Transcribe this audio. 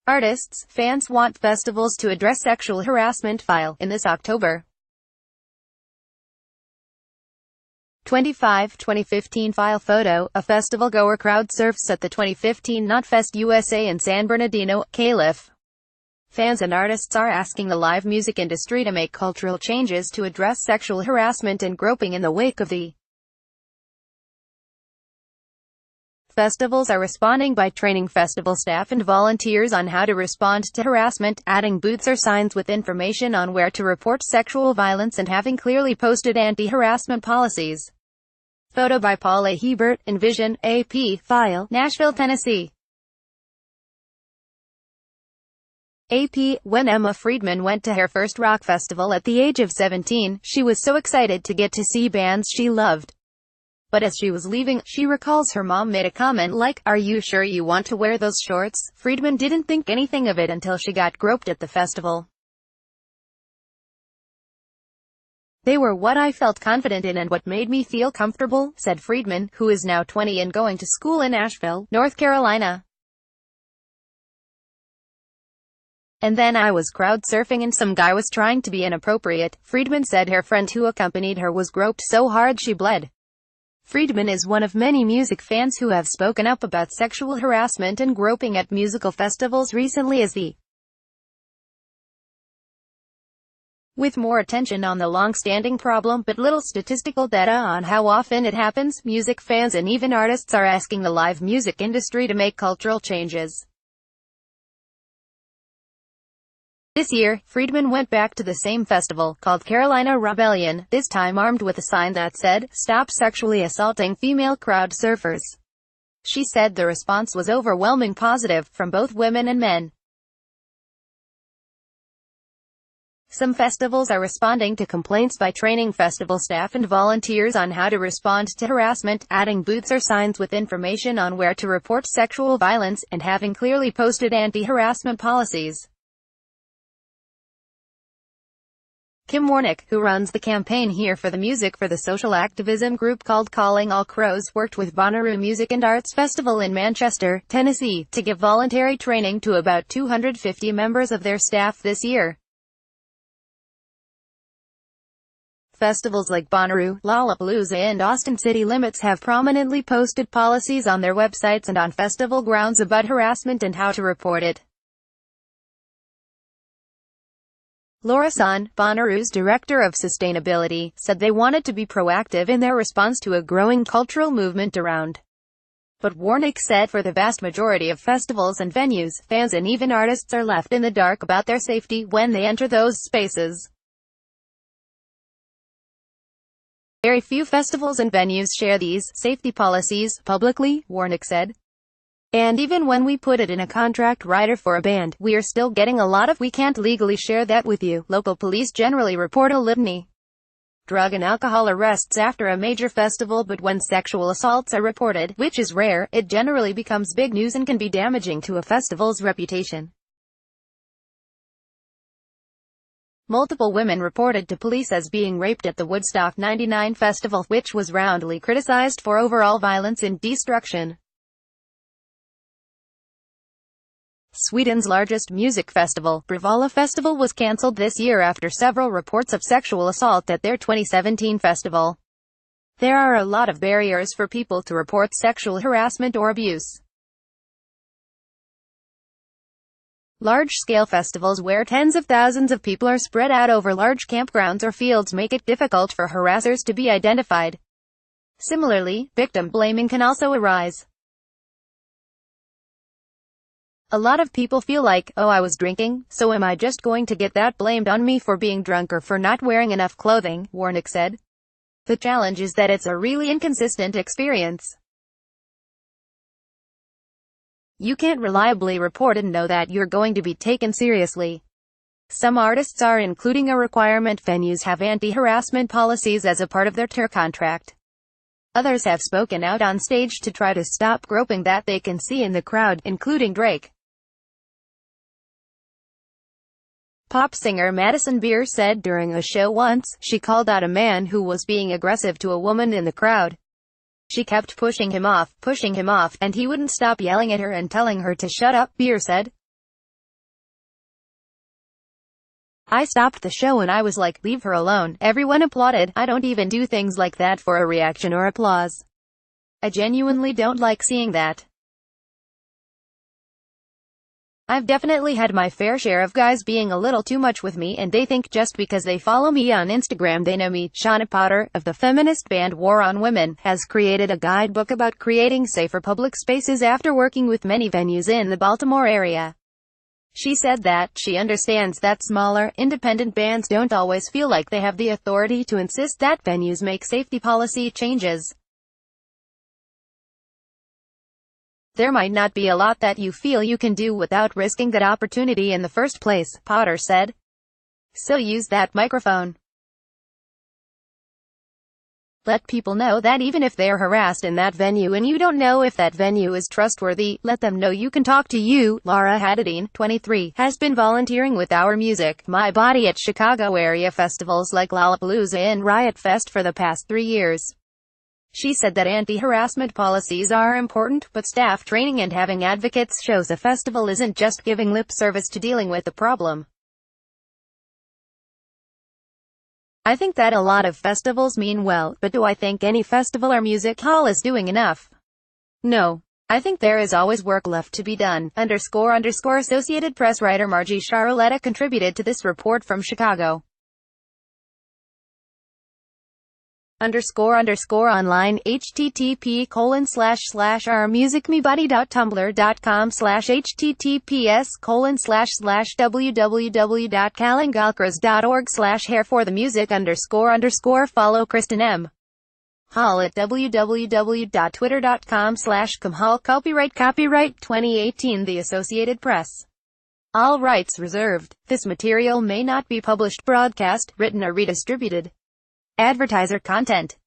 Artists, fans want festivals to address sexual harassment file in this October 25, 2015 file photo. A festival-goer crowd surfs at the 2015 Knotfest USA in San Bernardino, Calif. Fans and artists are asking the live music industry to make cultural changes to address sexual harassment and groping in the wake of the festivals are responding by training festival staff and volunteers on how to respond to harassment, adding booths or signs with information on where to report sexual violence and having clearly posted anti-harassment policies. Photo by Paul A. Hebert, Envision, AP, File, Nashville, Tennessee. AP. When Emma Friedman went to her first rock festival at the age of 17, she was so excited to get to see bands she loved. But as she was leaving, she recalls her mom made a comment like, "Are you sure you want to wear those shorts?" Friedman didn't think anything of it until she got groped at the festival. "They were what I felt confident in and what made me feel comfortable," said Friedman, who is now 20 and going to school in Asheville, North Carolina. "And then I was crowd surfing and some guy was trying to be inappropriate." Friedman said her friend who accompanied her was groped so hard she bled. Friedman is one of many music fans who have spoken up about sexual harassment and groping at musical festivals recently as with more attention on the long-standing problem but little statistical data on how often it happens, music fans and even artists are asking the live music industry to make cultural changes. This year, Friedman went back to the same festival, called Carolina Rebellion, this time armed with a sign that said, "Stop sexually assaulting female crowd surfers." She said the response was overwhelming positive, from both women and men. Some festivals are responding to complaints by training festival staff and volunteers on how to respond to harassment, adding booths or signs with information on where to report sexual violence, and having clearly posted anti-harassment policies. Kim Warnick, who runs the campaign Here for the Music for the social activism group called Calling All Crows, worked with Bonnaroo Music and Arts Festival in Manchester, Tennessee, to give voluntary training to about 250 members of their staff this year. Festivals like Bonnaroo, Lollapalooza and Austin City Limits have prominently posted policies on their websites and on festival grounds about harassment and how to report it. Laura Son, Bonnaroo's Director of Sustainability, said they wanted to be proactive in their response to a growing cultural movement around. But Warnick said for the vast majority of festivals and venues, fans and even artists are left in the dark about their safety when they enter those spaces. Very few festivals and venues share these safety policies publicly, Warnick said. "And even when we put it in a contract rider for a band, we are still getting a lot of 'we can't legally share that with you.' Local police generally report a litany drug and alcohol arrests after a major festival, but when sexual assaults are reported, which is rare, it generally becomes big news and can be damaging to a festival's reputation." Multiple women reported to police as being raped at the Woodstock '99 festival, which was roundly criticized for overall violence and destruction. Sweden's largest music festival, Bravalla Festival, was cancelled this year after several reports of sexual assault at their 2017 festival. There are a lot of barriers for people to report sexual harassment or abuse. Large-scale festivals where tens of thousands of people are spread out over large campgrounds or fields make it difficult for harassers to be identified. Similarly, victim blaming can also arise. A lot of people feel like, "Oh, I was drinking, so am I just going to get that blamed on me for being drunk or for not wearing enough clothing," Warnick said. The challenge is that it's a really inconsistent experience. You can't reliably report and know that you're going to be taken seriously. Some artists are including a requirement venues have anti-harassment policies as a part of their tour contract. Others have spoken out on stage to try to stop groping that they can see in the crowd, including Drake. Pop singer Madison Beer said during a show once, she called out a man who was being aggressive to a woman in the crowd. She kept pushing him off, and he wouldn't stop yelling at her and telling her to shut up, Beer said. I stopped the show and I was like, leave her alone. Everyone applauded. I don't even do things like that for a reaction or applause. I genuinely don't like seeing that. I've definitely had my fair share of guys being a little too much with me, and they think just because they follow me on Instagram they know me. Shauna Potter, of the feminist band War on Women, has created a guidebook about creating safer public spaces after working with many venues in the Baltimore area. She said that she understands that smaller, independent bands don't always feel like they have the authority to insist that venues make safety policy changes. There might not be a lot that you feel you can do without risking that opportunity in the first place, Potter said. So use that microphone. Let people know that even if they're harassed in that venue and you don't know if that venue is trustworthy, let them know you can talk to you. Laura Haddadine, 23, has been volunteering with Our Music, My Body at Chicago area festivals like Lollapalooza and Riot Fest for the past 3 years. She said that anti-harassment policies are important, but staff training and having advocates shows a festival isn't just giving lip service to dealing with the problem. I think that a lot of festivals mean well, but do I think any festival or music hall is doing enough? No. I think there is always work left to be done. Associated Press writer Margie Charoletta contributed to this report from Chicago. __online http://ourmusicmebuddy.tumblr.com/https://www.kalangalkras.org/hair for the music __. Follow Kristen M. Hall at www.twitter.com/camhall. Copyright 2018 The Associated Press. All rights reserved. This material may not be published, broadcast, written or redistributed. Advertiser content.